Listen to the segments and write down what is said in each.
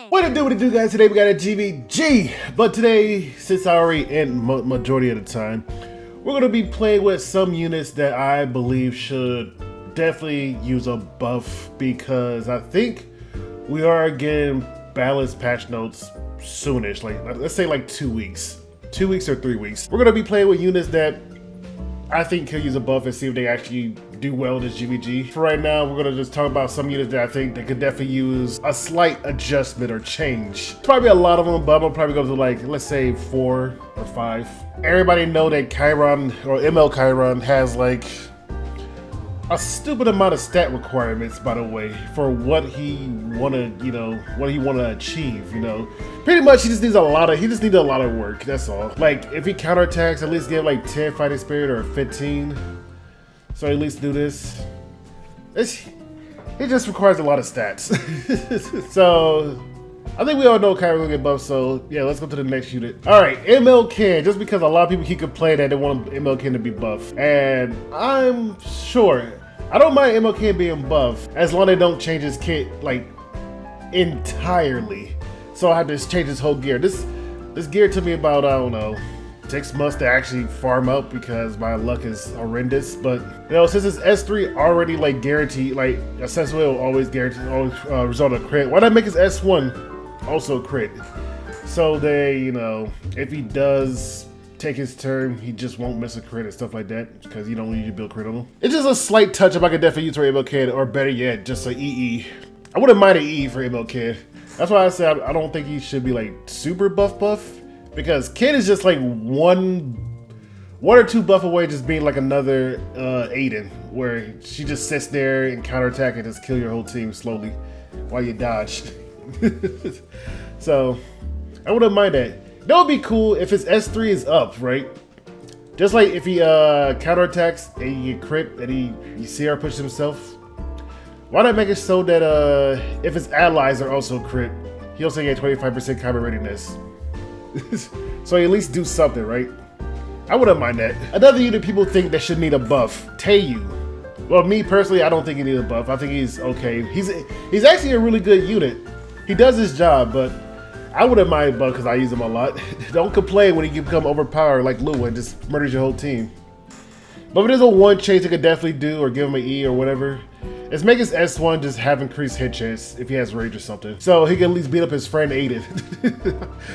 What it do guys, today we got a GVG, but today, since I already end majority of the time, we're going to be playing with some units that I believe should definitely use a buff, because I think we are getting balanced patch notes soonish, like let's say like 2 weeks. 2 weeks or 3 weeks. We're going to be playing with units that I think could use a buff and see if they actually do well in this GVG. For right now, we're gonna just talk about some units that I think that could definitely use a slight adjustment or change. Probably a lot of them, but I'm gonna probably go to like, let's say 4 or 5. Everybody know that Chiron or ML Chiron has like a stupid amount of stat requirements, by the way, for what he wanna achieve, Pretty much he just needs a lot of work, that's all. Like if he counterattacks, at least give like 10 fighting spirit or 15. So at least do this. It just requires a lot of stats. So I think we all know Chiron will get buffed, so yeah, let's go to the next unit. Alright, ML Ken, just because a lot of people keep complaining that they want ML Ken to be buffed. And I'm sure, I don't mind ML Ken being buffed, as long as they don't change his kit, like, entirely. So I have to change his whole gear. This gear took me about, I don't know, 6 months to actually farm up because my luck is horrendous. But since it's S3 already like guaranteed, like essentially will always result in a crit, why not make his S1 also crit? So they, if he does take his turn, he just won't miss a crit and stuff like that, because you don't usually build crit on him. It's just a slight touch up I could definitely use for MLK, or better yet, just an EE. I wouldn't mind an EE for MLK. That's why I said I don't think he should be like super buff. Because Kid is just like one or two buff away just being like another Aiden, where she just sits there and counterattack and just kill your whole team slowly while you dodge. So I wouldn't mind that. That would be cool if his S3 is up, right? Just like if he counterattacks and you get crit and you see her push himself. Why not make it so that if his allies are also crit, he also get 25% combat readiness. So at least do something, right? I wouldn't mind that. Another unit people think that should need a buff, Taiyu. Well, me personally, I don't think he needs a buff. I think he's okay. He's actually a really good unit. He does his job, but I wouldn't mind a buff because I use him a lot. Don't complain when he can become overpowered like Lua and just murders your whole team. But if there's a one change he could definitely do, or give him an E or whatever, is make his S1 just have increased hit chance if he has rage or something. So he can at least beat up his friend Aiden.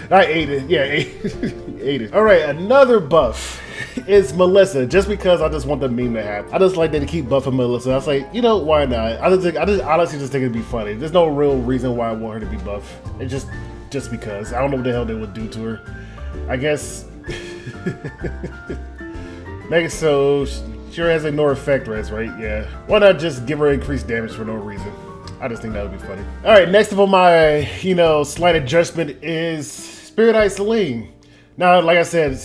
Not Aiden, yeah, Aiden. Alright, another buff is Melissa, just because I just want the meme to happen. I just like that to keep buffing Melissa. I was like, why not? I just honestly just think it'd be funny. There's no real reason why I want her to be buff. It's just because. I don't know what the hell they would do to her. I guess make it so she has a no effect rest, right? Yeah. Why not just give her increased damage for no reason? I just think that would be funny. Alright, next of all my, slight adjustment is Eye Celine. Now, like I said,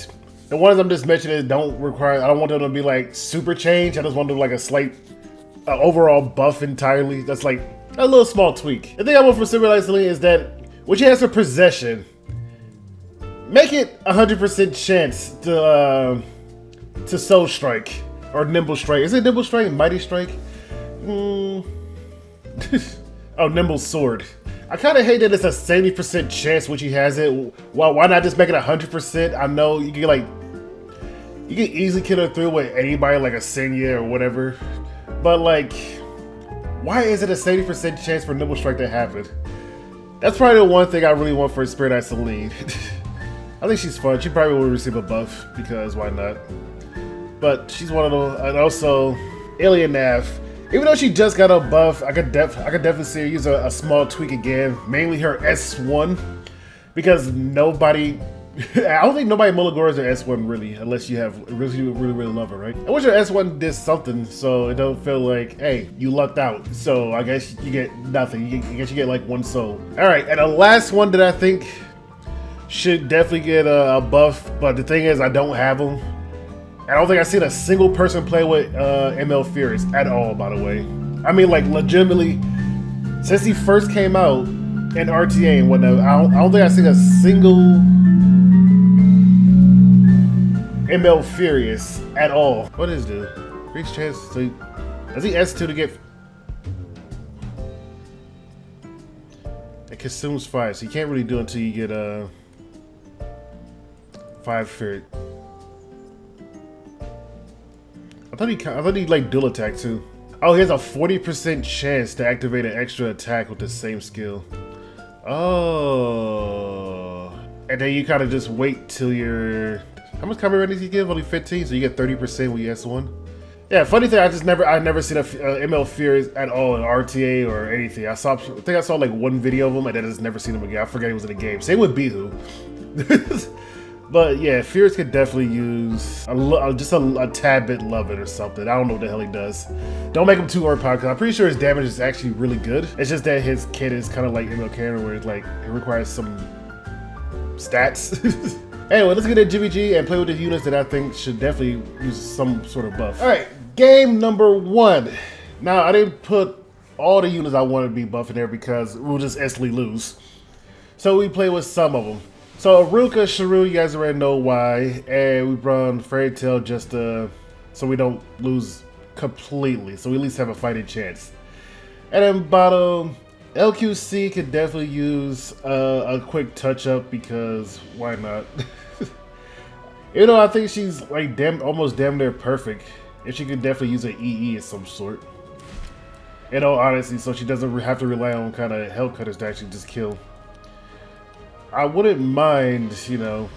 the ones I'm just mentioning don't require, I don't want them to be like super change. I just want them like a slight overall buff entirely. That's like a little small tweak. The thing I want from Eye Celine is that when she has her possession, make it 100% chance to Soul Strike. Or Nimble Strike. Is it Nimble Strike? Mighty Strike? Oh, Nimble Sword. I kind of hate that it's a 70% chance when she has it. Why not just make it 100%? I know you can easily kill her through with anybody like a Senya or whatever. But like, why is it a 70% chance for Nimble Strike to happen? That's probably the one thing I really want for Eye Celine. I think she's fun. She probably will receive a buff, because why not? But she's one of those, and also Alien Nav. Even though she just got a buff, I could definitely see her use a small tweak again, mainly her S1, because nobody, I don't think nobody Mulligores her S1 really, unless you really love her, right? I wish her S1 did something so it don't feel like, hey, you lucked out. So I guess you get nothing. I guess you get like 1 soul. All right, and the last one that I think should definitely get a buff, but the thing is, I don't have them. I don't think I've seen a single person play with ML Furious at all, by the way. I mean, like, legitimately, since he first came out in RTA and whatnot, I don't think I've seen a single ML Furious at all. What is this? Increased chance to... Does he S2 to get... consumes 5, so you can't really do it until you get 5 fear. I thought he like dual attack too. Oh, he has a 40% chance to activate an extra attack with the same skill. Oh, and then you kind of just wait till you're. How much combat rating does he give? Only 15, so you get 30% with S1. Yeah, funny thing, I never seen a ML Fear at all in RTA or anything. I think I saw like one video of him, and then I just never seen him again. I forgot he was in the game. Same with Bihu. But yeah, Fears could definitely use just a tad bit love it or something. I don't know what the hell he does. Don't make him too overpowered, because I'm pretty sure his damage is actually really good. It's just that his kit is kind of like ML Karen, where it's like it requires some stats. Anyway, let's get into GVG and play with the units that I think should definitely use some sort of buff. All right, game number 1. Now, I didn't put all the units I wanted to be buffing there because we'll just instantly lose. So we play with some of them. So Aruca, Shrew, you guys already know why, and we run Fairy Tail just so we don't lose completely, so we at least have a fighting chance. And then bottom, LQC could definitely use a quick touch up because why not? You know, I think she's like almost damn near perfect, and she could definitely use an EE of some sort. In all honesty, so she doesn't have to rely on kind of hell cutters to actually just kill. I wouldn't mind, you know.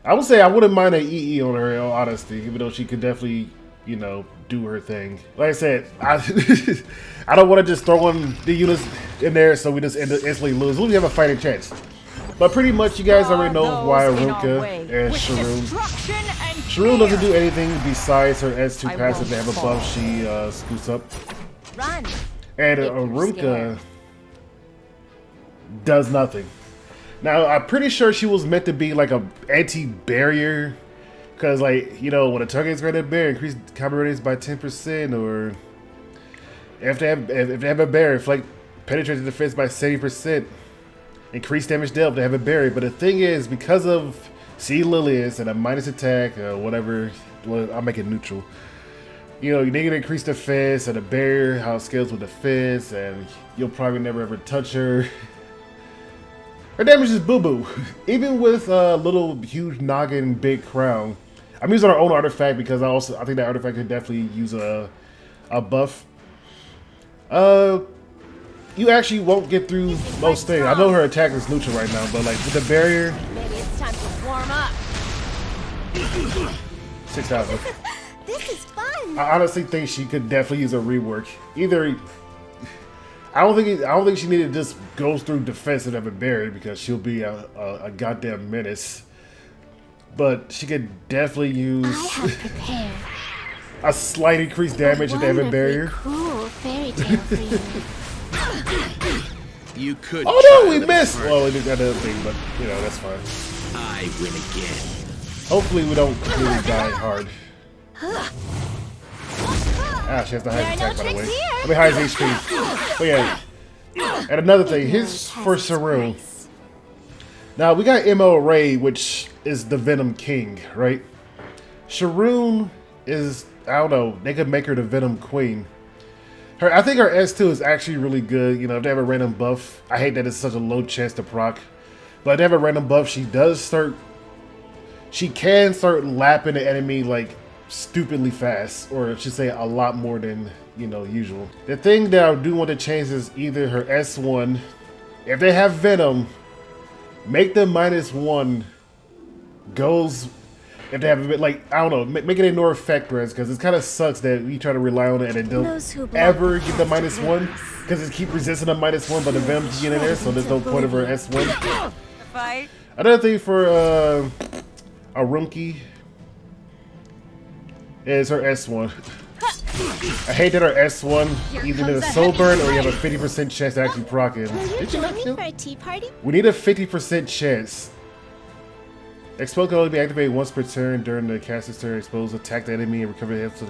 I would say I wouldn't mind an EE on her, in all honesty, even though she could definitely, you know, do her thing. Like I said, I don't want to just throw in the units in there so we just instantly lose. We have a fighting chance. But pretty much, you guys already know why Aruca and Shrew. Shrew doesn't do anything besides her S2 passive to have a buff she scoots up. And Aruca does nothing. Now, I'm pretty sure she was meant to be like a anti-barrier, because like, you know, when a target is granted a barrier, increase combat radius by 10%, or if they have a barrier, inflict penetrating defense by 70%, increase damage dealt if they have a barrier. But the thing is, because of Sea Lilius and a minus attack, whatever, well, I'll make it neutral. You know, you need to increase defense and a barrier, how it scales with defense, and you'll probably never ever touch her. Her damage is boo-boo. Even with a little huge noggin big crown. I'm using our own artifact because I think that artifact could definitely use a buff. You actually won't get through most things. I know her attack is neutral right now, but like with the barrier. Maybe it's time to warm up. 6,000. This is fun. I honestly think she could definitely use a rework. Either I don't think she needed to just go through defense and have a barrier because she'll be a goddamn menace. But she could definitely use a slight increased damage if they have a barrier. Cool fairy tale for you. You could. Oh no, we missed. Well, we did that other thing, but you know that's fine. I win again. Hopefully, we don't completely die hard. Ah, she has the highest attack, by the way. I mean, highest HP. But yeah. And another thing, here's for Saru. Now, we got ML Ara, which is the Venom King, right? Sharoon is, I don't know, they could make her the Venom Queen. I think her S2 is actually really good. You know, if they have a random buff, I hate that it's such a low chance to proc. But if they have a random buff, she can start lapping the enemy like stupidly fast, or I should say a lot more than, you know, usual. The thing that I do want to change is either her S1, if they have Venom, make the -1 goes, if they have a bit, like, I don't know, make it ignore effect press, because it kind of sucks that we try to rely on it and it don't ever get the -1, because it keep resisting the -1, but the Venom can get in there, so there's no point of her S1. Another thing for Arunki is her S1. I hate that her S1 either in a soul burn or you have a 50% chance to actually proc it. Did you join me for a tea party? We need a 50% chance. Explode can only be activated once per turn during the caster's turn. Expose, attack the enemy, and recover the health.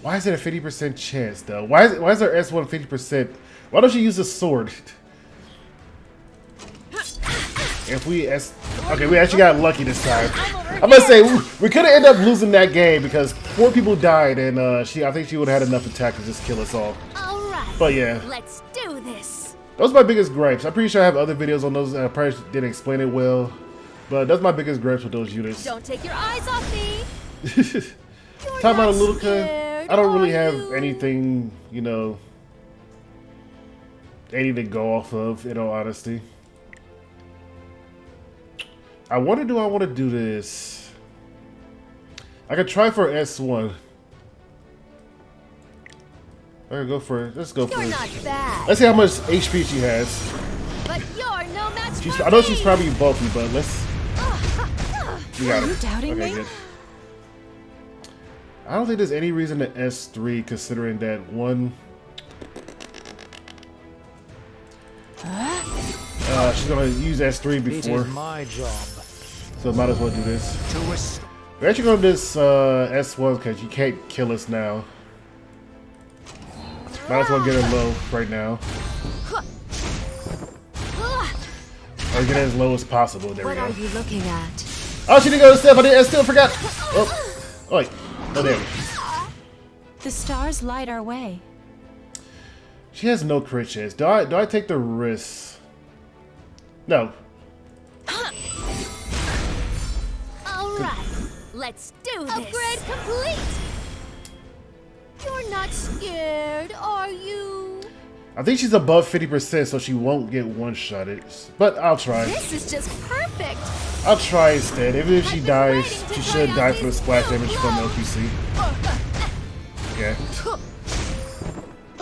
Why is it a 50% chance though? Why is her S1 50%? Why don't you use a sword? If we okay, we actually got lucky this time. I'm gonna say we could have ended up losing that game because 4 people died, and I think she would have had enough attack to just kill us all. All right. But yeah, Let's do this. those are my biggest gripes. I'm pretty sure I have other videos on those, and I probably didn't explain it well. But that's my biggest gripes with those units. Don't take your eyes off me. Talking about Aruca, scared, I don't really are have you? anything, you know, anything to go off of, in all honesty. I want to do this. I could try for S1. Alright, go for it. Let's go for You're it. not bad. Let's see how much HP she has. But you're no match for I know me. she's probably bulky, but let's. We got Are her. you doubting Okay, me? good. I don't think there's any reason to S3, considering that one. She's gonna use S3 It before, is my job. so might as well do this. To rest- We're actually gonna do this S1 because you can't kill us now. Might as well get her low right now. Or get it as low as possible. There we What go. are you looking at? Oh, she didn't go to step. I still forgot. Oh, wait. Oh, there. The stars light our way. She has no crit chance. Do I take the risk? No. All right, let's do this. Upgrade complete. You're not scared, are you? I think she's above 50%, so she won't get one-shotted. But I'll try. This is just perfect. I'll try instead. Even if she dies, she should die for the splash damage from LQC. Yeah.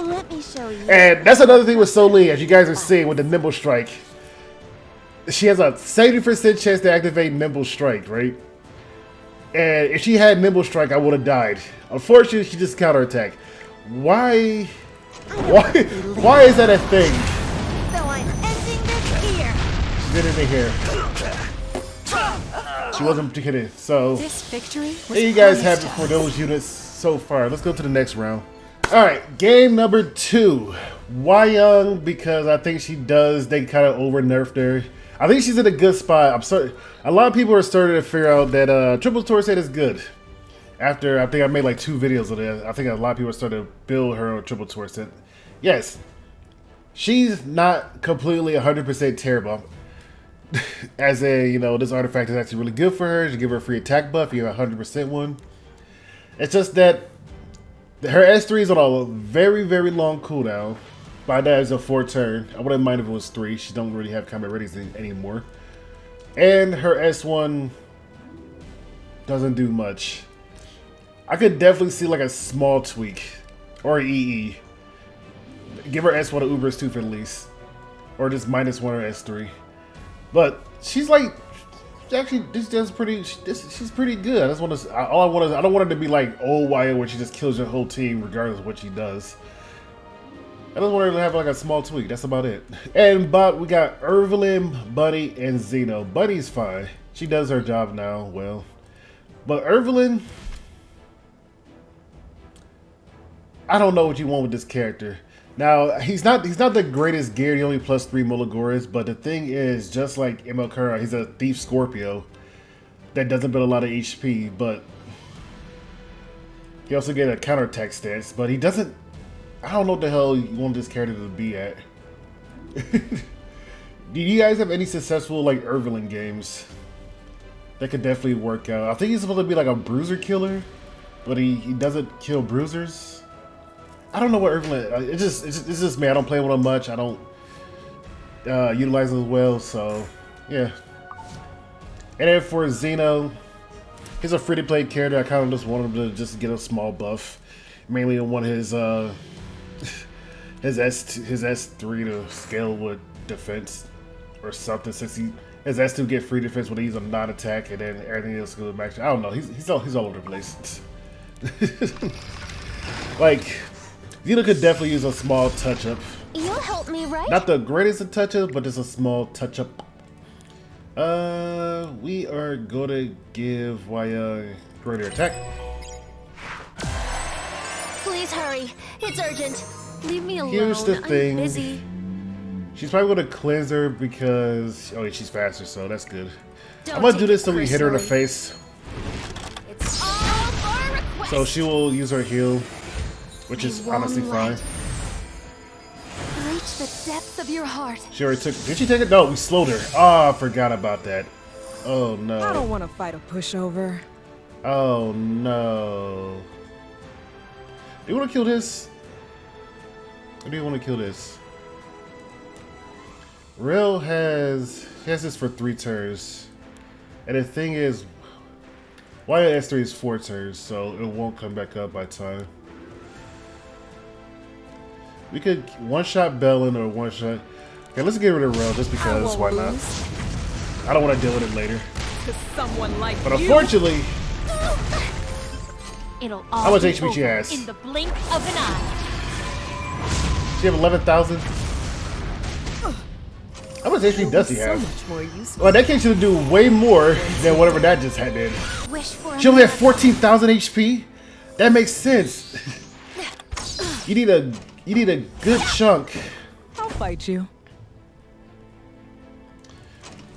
Let me show you. And that's another thing with Celine, as you guys are seeing with the Nimble Strike. She has a 70% chance to activate Nimble Strike, right? And if she had Nimble Strike, I would have died. Unfortunately, she just counterattacked. Why is that a thing? So I'm ending this here. She did it in here. She wasn't kidding. So This victory was there you guys have it promised for us. those units so far. Let's go to the next round. Alright, game number 2. Young, because I think they kind of over nerfed her. I think she's in a good spot. I'm sorry. A lot of people are starting to figure out that triple torset is good. After I think I made like 2 videos of that, I think a lot of people are starting to build her on triple torset. Yes, she's not completely 100% terrible. As a, you know, this artifact is actually really good for her. You give her a free attack buff, you have a 100% one. It's just that her S3 is on a very, very long cooldown. By that is a 4 turn. I wouldn't mind if it was 3. She don't really have combat readies anymore. And her S1 doesn't do much. I could definitely see like a small tweak. Or EE. Give her S1 to Uber's Tooth at least. Or just -1 her S3. But she's like, actually, she's pretty good. I just want to. I don't want her to be like old Wyatt where she just kills your whole team regardless of what she does. I just want her to have like a small tweak. That's about it. And but we got Ervalen, Buddy, and Xeno. Buddy's fine. She does her job now well. But Ervalen, I don't know what you want with this character. Now he's not the greatest gear. He only +3 Mulligoras, but the thing is, just like ML Ara, he's a Thief Scorpio that doesn't build a lot of HP, but he also get a counterattack stance. But he doesn't. I don't know what the hell you want this character to be at. Do you guys have any successful like Ervalen games that could definitely work out? I think he's supposed to be like a bruiser killer, but he doesn't kill bruisers. I don't know what Ervalen. It's just me. I don't play with him much. I don't utilize him as well. So yeah. And then for Xeno, he's a free-to-play character. I kind of just want him to just get a small buff, mainly on one of his S3 to scale with defense or something. Since his S2 get free defense when he's a non-attack, and then everything else goes max. I don't know. He's all over the place. Like. Xeno could definitely use a small touch-up. You'll help me, right? Not the greatest of touch-ups, but just a small touch-up. We are gonna give Waya greater attack. Please hurry. It's urgent. Leave me alone. Here's the thing. I'm busy. She's probably gonna cleanse her because yeah, she's faster, so that's good. Don't I'm gonna do take this it so we hit her in the personally. face. It's all for a request. So she will use her heal, which is honestly fine. Reach the depths of your heart. She already took. Did she take it? No, we slowed her. Oh, I forgot about that. Oh no. I don't want to fight a pushover. Oh no. Do you want to kill this? Or do you want to kill this? Real has this for 3 turns, and the thing is, YS3 is 4 turns, so it won't come back up by time. We could one-shot Bellin or one-shot. Okay, let's get rid of Real just because. Why not? I don't want to deal with it later. Someone like But unfortunately, It'll all how much be HP she over has? in the blink of an eye. She have 11,000. How much HP does he have? So much more useful. Well, that case should do way more than whatever that just had did. Wish for She only had 14,000 HP. That makes sense. You need a good chunk. I'll fight you.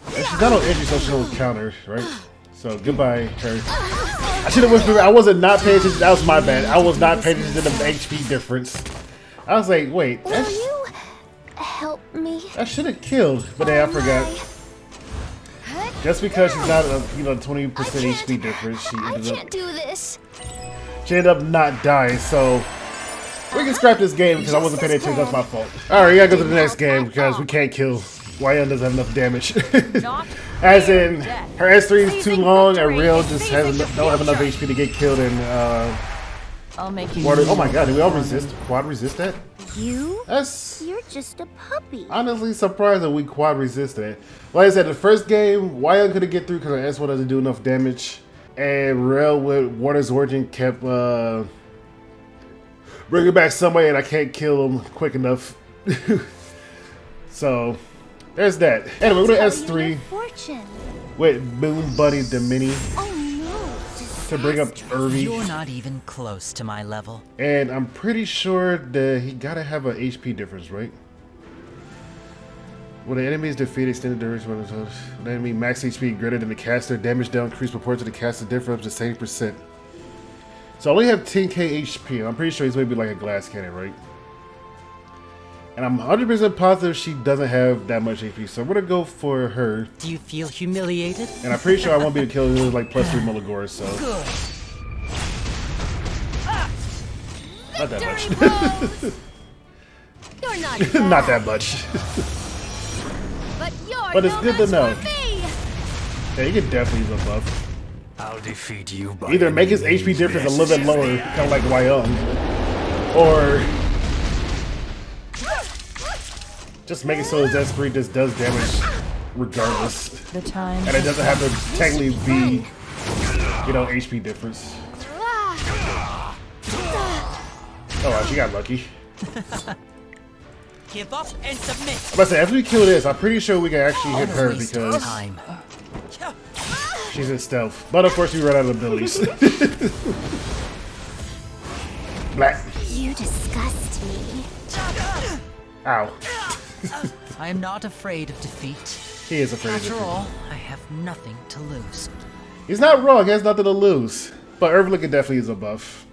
And she's not on entry, so she don't counter, right? So goodbye, her. I should have whispered. I wasn't not paying attention. That was my bad. I was not paying attention to the HP difference. I was like, wait, Will you help me? I should have killed, but then I forgot. Just because she's not a 20% HP difference, she I ended can't up do this. not dying. So we can scrap this game because I wasn't paying attention. That's my fault. All right, we gotta go to the next game because we can't kill. YN doesn't have enough damage. As in, her S3 is too long, and Real just don't have enough HP to get killed. And I'll make you. water. Oh my God! Did we all resist? Quad resist that? You? That's You're just a puppy. honestly surprised that we quad resisted it. Like I said, the first game, YN couldn't get through because her S1 doesn't do enough damage, and Real with Water's Origin kept bringing back somebody, and I can't kill him quick enough. So there's that. Anyway, we're gonna S3 Fortune. with Moon Buddy the Mini Oh no. to bring up Irvy, You're not even close to my level. and I'm pretty sure that he gotta have an HP difference, right? When the enemy is defeated, extended duration when the enemy max HP greater than the caster, damage down increase proportion to the caster difference up to 70%. So I only have 10k HP, and I'm pretty sure he's maybe like a glass cannon, right? And I'm 100% positive she doesn't have that much HP, so we're gonna go for her. Do you feel humiliated? And I'm pretty sure I won't be able to kill her with like +3 Mulligores, so Good. not that Dirty much. Rose. You're not Not bad, that much. But you're But it's no good to match know. for me. Yeah, you can definitely use a buff. I'll defeat you by Either make his any HP means difference a little bit lower, kind of like Wyong, or just make it so his S3 just does damage regardless, The time. and it doesn't have to technically be, HP difference. Oh, wow, she got lucky. Give up and submit. I'm about to say, after we kill this, I'm pretty sure we can actually hit her Waste of because time. she's in stealth. But of course, we run out of abilities. Black. You disgust me. Ow. I am not afraid of defeat. He is afraid of After it. all, I have nothing to lose. He's not wrong. He has nothing to lose. But Ervalen can definitely use a buff.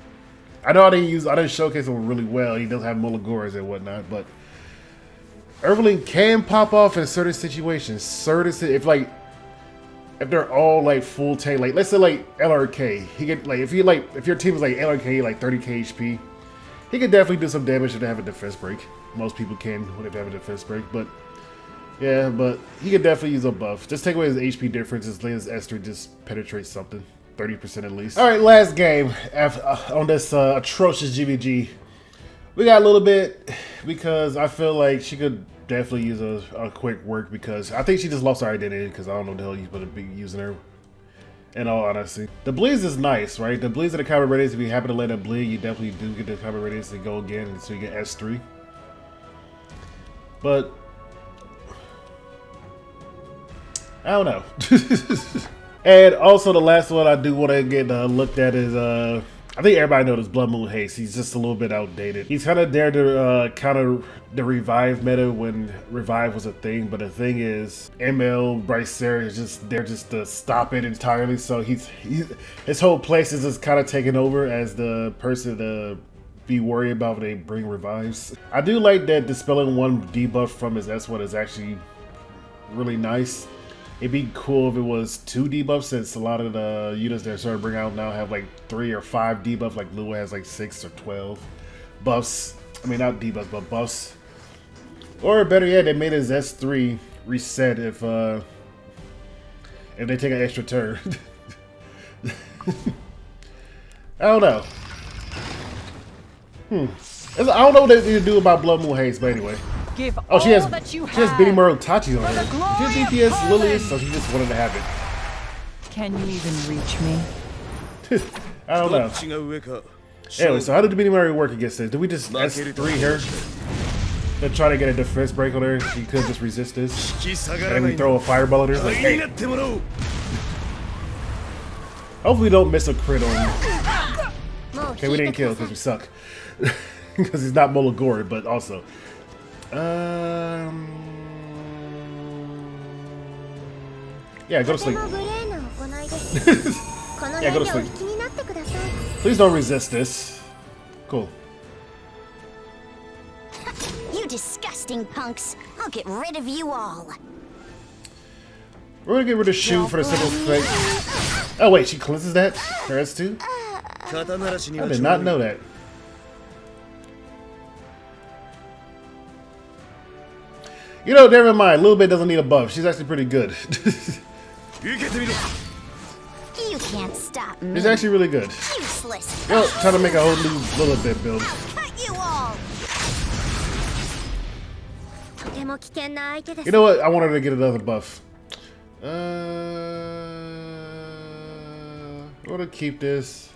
I know I didn't showcase him really well. He does have Mulligores and whatnot, but Ervalen can pop off in certain situations. If they're all like full tank, like let's say like LRK, he get like if your team is like LRK like 30k HP, he can definitely do some damage if they have a defense break. Most people can when they have a defense break, but yeah, but he can definitely use a buff. Just take away his HP difference, as late as S3 just penetrates something. 30% at least. All right, last game on this atrocious GVG. We got a little bit because I feel like she could definitely use a quick work because I think she just lost her identity because I don't know the hell you're going to be using her. In all honesty, the bleeds is nice, right? The bleeds of the combat radius. If you happen to let it bleed, you definitely do get the combat radius to go again, and so you get S3. But I don't know. And also the last one I do want to get looked at is I think everybody knows Blood Moon Haste. He's just a little bit outdated. He's kind of there to counter the revive meta when revive was a thing, but the thing is, ML Brycer is just there just to stop it entirely. So his whole place is just kind of taken over as the person to be worried about when they bring revives. I do like that dispelling one debuff from his S1 is actually really nice. It'd be cool if it was 2 debuffs, since a lot of the units they're starting to bring out now have like 3 or 5 debuffs, like Lua has like 6 or 12 buffs. I mean, not debuffs, but buffs. Or better yet, they made his S3 reset if they take an extra turn. I don't know. I don't know what they need to do about Blood Moon Haste, but anyway. Oh, she has Beanie Maro Tachi on her. She has DPS Lilius, so she just wanted to have it. Can you even reach me? I don't know. Anyway, so how did the Beanie Maro work against this? Did we just S3 her? Then try to get a defense break on her? She could just resist this. And then we throw a fireball at her. Like, hey. Hopefully we don't miss a crit on him. Okay, we didn't kill because we suck. Because he's not Molagori, but also. Yeah, go to sleep. Yeah, go to sleep. Please don't resist this. Cool. You disgusting punks. I'll get rid of you all. We're gonna get rid of Shu for the simple fact. Oh wait, she cleanses that? Her S2? I did not know that. You know, never mind. A little bit doesn't need a buff. She's actually pretty good. You can't stop me. It's actually really good. Useless. You know, trying to make a whole new little bit build. Cut you all. You know what? I want her to get another buff. I want to keep this.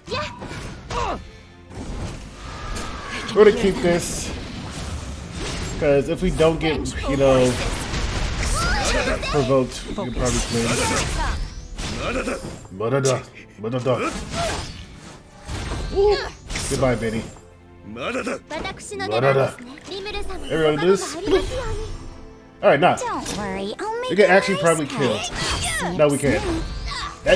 We're gonna keep this. Because if we don't get, you know, provoked, we can probably clean. Goodbye, Benny. Everybody do this? Alright, nah. Don't worry, I'll make We can you actually nice probably guy. kill. No, we can't.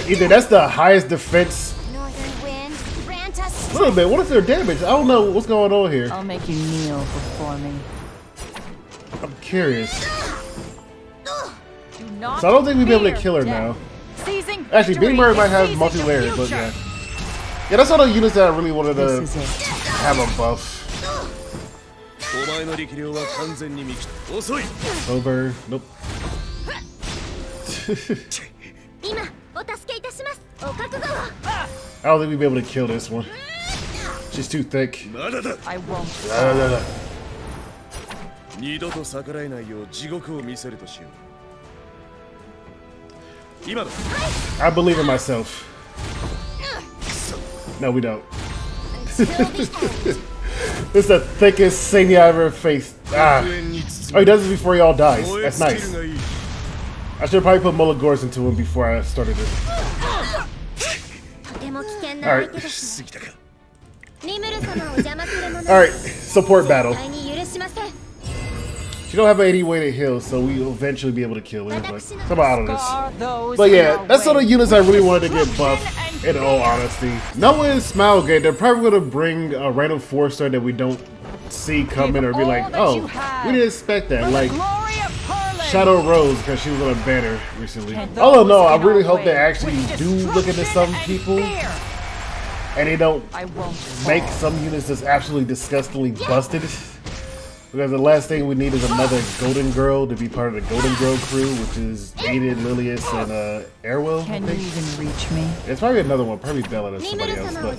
Either that's the highest defense. Northern wind, grant us A little bit. What is their damage? I don't know what's going on here. I'll make you kneel before me. I'm curious. Do not So I don't think we'll be able to fear kill her death. now. Seizing Actually, victory Beanie Maro might is have seizing multi-layers, the but future. yeah. Yeah, that's all the units that I really wanted to This is it. have a buff. Over. Nope. I don't think we'll be able to kill this one. She's too thick. I won't. I believe in myself. No, we don't. This is the thickest Xeno I've ever faced. Ah. Oh, he does this before he all dies. That's nice. I should probably put Molagors into him before I started it. Alright. Alright, support battle. She don't have any way to heal, so we'll eventually be able to kill her, but some out of this. But yeah, that's all the units I really wanted to get buffed, in all honesty. Knowing Smilegate, they're probably going to bring a random 4-star that we don't see coming, or be like, oh, we didn't expect that. Like Shadow Rose, because she was on a banner recently. Although no, I really hope they actually do look into some people, and they don't make some units just absolutely disgustingly busted. Because the last thing we need is another Golden Girl to be part of the Golden Girl crew, which is Aiden, Lilius, and Airwell. Can you even reach me? It's probably another one, probably Bella or somebody else. But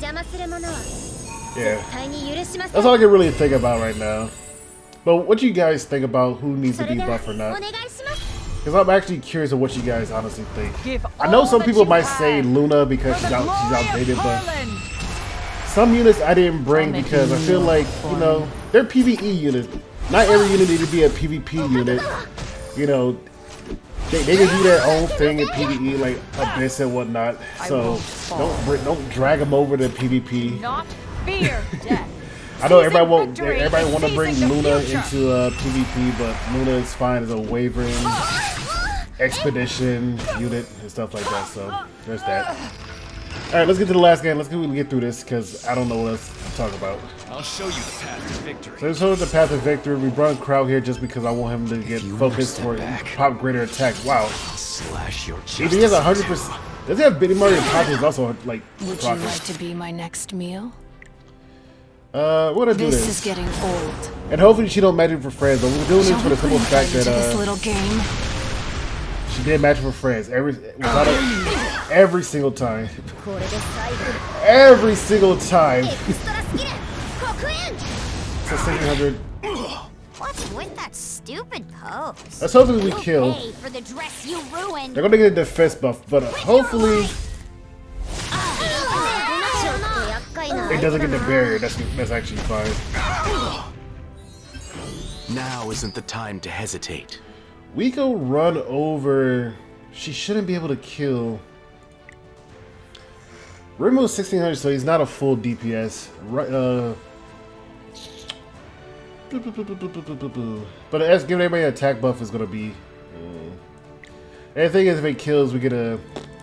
yeah, that's all I can really think about right now. But what do you guys think about who needs to be buffed or not? Because I'm actually curious of what you guys honestly think. I know some people might say Luna because she's outdated, but some units I didn't bring because I feel like, you know, they're PvE units. Not every unit needs to be a PvP unit. You know, they can do their own thing in PvE, like Abyss and whatnot. So don't drag them over to PvP. Not fear death. I know everybody want to bring Luna into PvP, but Luna is fine as a Wyvern expedition unit and stuff like that. So there's that. All right, let's get to the last game. Let's get through this because I don't know what else to talk about. I'll show you the path to victory. So let's show the path to victory. We brought Kraut here just because I want him to get focused for pop greater attack. Wow. Slash your chest. He has 100%. Does he have Bitty Mario Pockets also like Would you like to be my next meal? We're gonna do This this. is getting old. And hopefully she don't match it for friends, but we're doing this for the simple fact that this little game. she did match it for friends every single time. Every single time. So 1600. What's with that stupid pose? Let's hopefully we kill. Hey, for the dress you ruined. They're gonna get a defense buff, but hopefully it doesn't get the barrier. That's actually fine. Now isn't the time to hesitate. We can run over. She shouldn't be able to kill. Remove 1600, so he's not a full DPS. But as giving everybody an attack buff is gonna be. And the thing is, if it kills, we get a.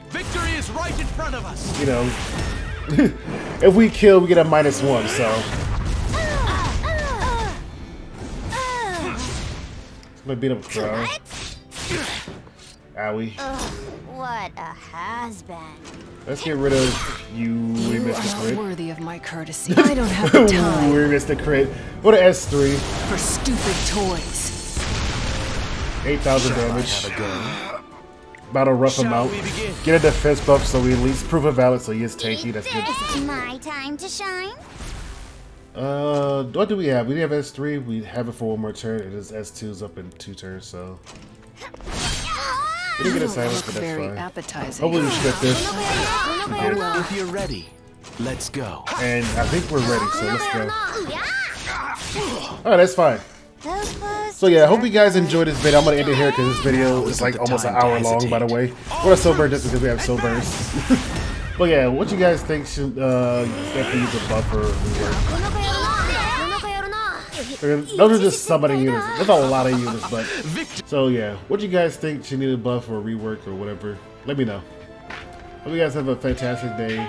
Victory is right in front of us. You know, if we kill, we get a -1. So. It's gonna beat up Crow. Owie. What a has-been. Let's get rid of you, You Mr. are not Crit. worthy of my courtesy. I don't have the time We're Mr. Crit. What an S3. for stupid toys. 8,000 damage. About to rough him Shall out. we begin? Get a defense buff so we at least prove it valid so he is tanky. That's good. Is it my time to shine? What do we have? We have S3. We have it for one more turn. It is S2's up in 2 turns, so. We didn't get a Don't silence, look but that's very fine. appetizing. Hopefully we should get this. If you're ready, let's go. And I think we're ready, so let's go. Alright, that's fine. So yeah, I hope you guys enjoyed this video. I'm gonna end it here because this video is like almost an hour long, by the way. We're a Silver just because we have Silvers. But yeah, what you guys think should definitely use a buff or rework? Those are just summoning units. There's a lot of units, but so yeah, what you guys think should need a buff or rework or whatever? Let me know. Hope you guys have a fantastic day.